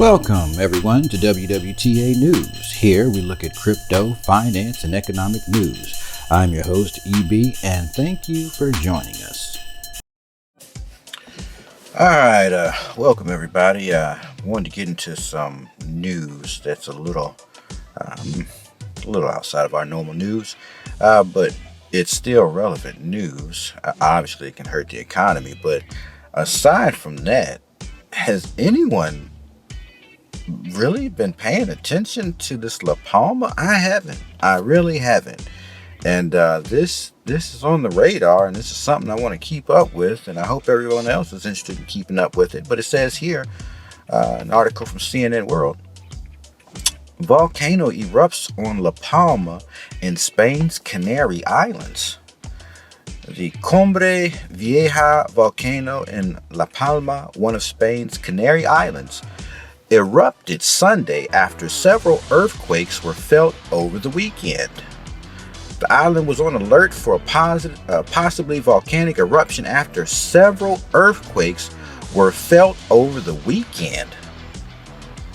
Welcome, everyone, to WWTA News. Here we look at crypto, finance, and economic news. I'm your host, EB, and thank you for joining us. All right, welcome, everybody. Wanted to get into some news that's a little outside of our normal news, but it's still relevant news. Obviously, it can hurt the economy, but aside from that, has anyone really been paying attention to this La Palma? I haven't. I really haven't. And this is on the radar, and this is something I want to keep up with, and I hope everyone else is interested in keeping up with it. But it says here, an article from CNN World, volcano erupts on La Palma in Spain's Canary Islands. The Cumbre Vieja volcano in La Palma, one of Spain's Canary Islands, erupted Sunday after several earthquakes were felt over the weekend. The island was on alert for a possibly volcanic eruption after several earthquakes were felt over the weekend.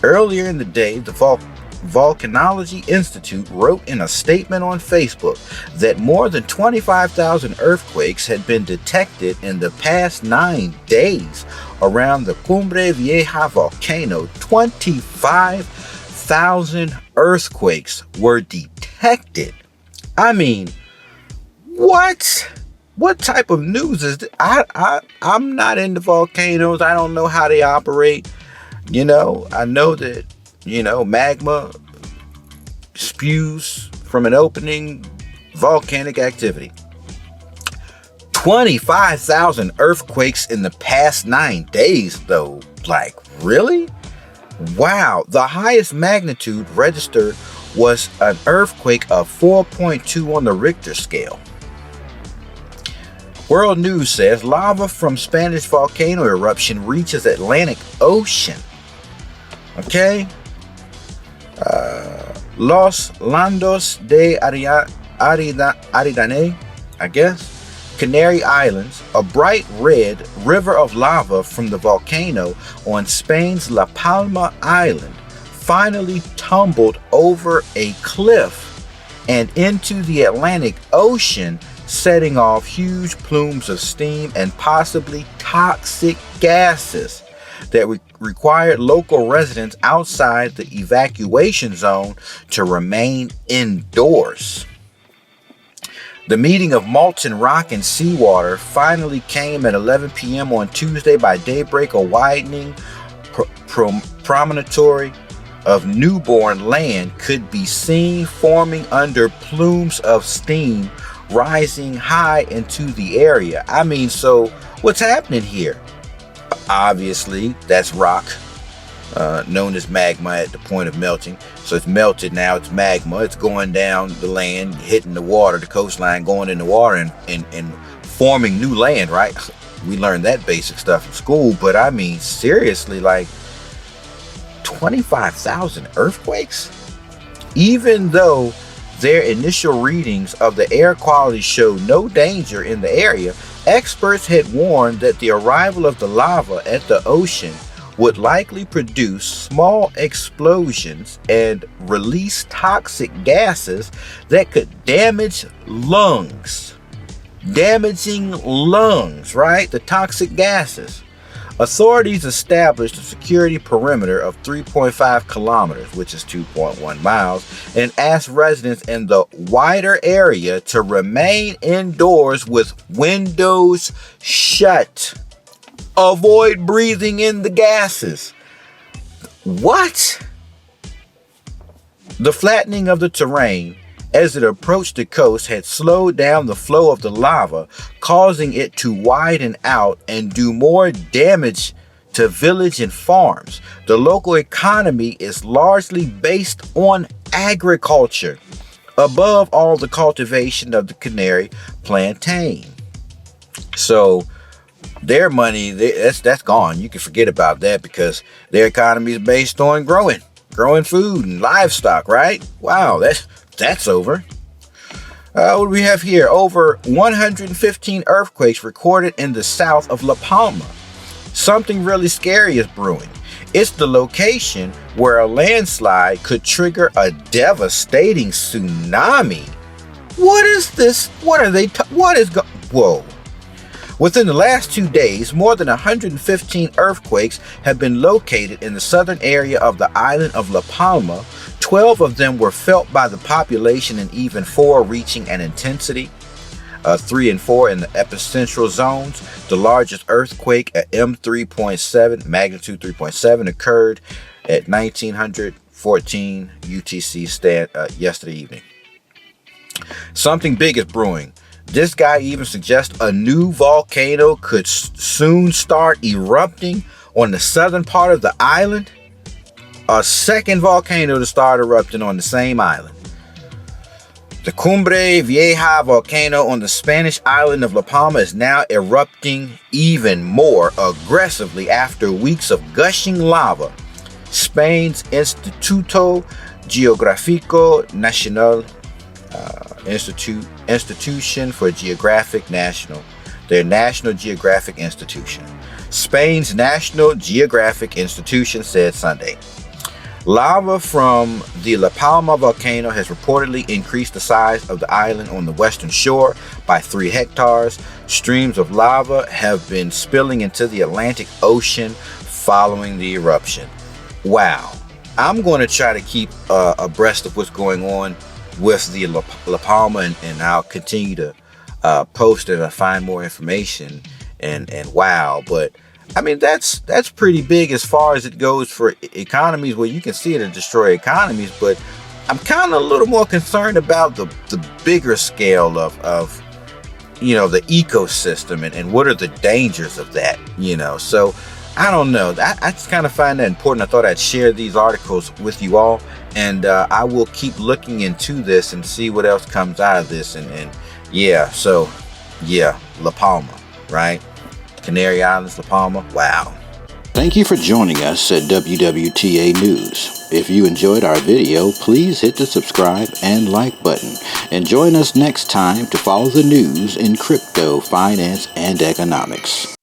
Earlier in the day, the Volcanology Institute wrote in a statement on Facebook that more than 25,000 earthquakes had been detected in the past 9 days around the Cumbre Vieja volcano. 25,000 earthquakes were detected. I mean, what? What type of news is this? I'm not into volcanoes. I don't know how they operate. I know that magma spews from an opening, volcanic activity. 25,000 earthquakes in the past 9 days, though. Like, really? Wow. The highest magnitude registered was an earthquake of 4.2 on the Richter scale. World News says lava from Spanish volcano eruption reaches Atlantic Ocean. Okay? Los Landos de Aridane, I guess, Canary Islands, a bright red river of lava from the volcano on Spain's La Palma island, finally tumbled over a cliff and into the Atlantic Ocean, setting off huge plumes of steam and possibly toxic gases that required local residents outside the evacuation zone to remain indoors. The meeting of molten rock and seawater finally came at 11 p.m. on Tuesday. By daybreak, a widening promontory of newborn land could be seen forming under plumes of steam rising high into the area. I mean, so what's happening here? Obviously, that's rock, known as magma at the point of melting. So it's melted now, it's magma. It's going down the land, hitting the water, the coastline, going in the water and forming new land, right? We learned that basic stuff in school, but I mean, seriously, like 25,000 earthquakes? Even though their initial readings of the air quality showed no danger in the area, experts had warned that the arrival of the lava at the ocean would likely produce small explosions and release toxic gases that could damage lungs. Damaging lungs, right? The toxic gases. Authorities established a security perimeter of 3.5 kilometers, which is 2.1 miles, and asked residents in the wider area to remain indoors with windows shut. Avoid breathing in the gases. What? The flattening of the terrain as it approached the coast had slowed down the flow of the lava, causing it to widen out and do more damage to village and farms. The local economy is largely based on agriculture, above all the cultivation of the canary plantain. So their money, that's gone. You can forget about that because their economy is based on growing food and livestock, right? Wow, that's over. What do we have here? Over 115 earthquakes recorded in the south of La Palma. Something really scary is brewing. It's the location where a landslide could trigger a devastating tsunami. What is this? What are they? Whoa. Within the last 2 days, more than 115 earthquakes have been located in the southern area of the island of La Palma. 12 of them were felt by the population, and even 4 reaching an intensity 3 and 4 in the epicentral zones. The largest earthquake at M3.7, magnitude 3.7, occurred at 1914 UTC yesterday evening. Something big is brewing. This guy even suggests a new volcano could soon start erupting on the southern part of the island. A second volcano to start erupting on the same island. The Cumbre Vieja volcano on the Spanish island of La Palma is now erupting even more aggressively after weeks of gushing lava. Spain's Instituto Geográfico Nacional, Institution for Geographic National, their National Geographic Institution. Spain's National Geographic Institution said Sunday. Lava from the La Palma volcano has reportedly increased the size of the island on the western shore by 3 hectares. Streams of lava have been spilling into the Atlantic Ocean following the eruption. Wow. I'm going to try to keep abreast of what's going on with the La Palma, and I'll continue to post it and find more information. And wow, but I mean, that's pretty big as far as it goes for economies, where you can see it destroy economies. But I'm kind of a little more concerned about the bigger scale of the ecosystem and what are the dangers of that, So I don't know. I just kind of find that important. I thought I'd share these articles with you all, and I will keep looking into this and see what else comes out of this. And La Palma, right? Canary Islands, La Palma. Wow. Thank you for joining us at WWTA News. If you enjoyed our video, please hit the subscribe and like button. And join us next time to follow the news in crypto, finance, and economics.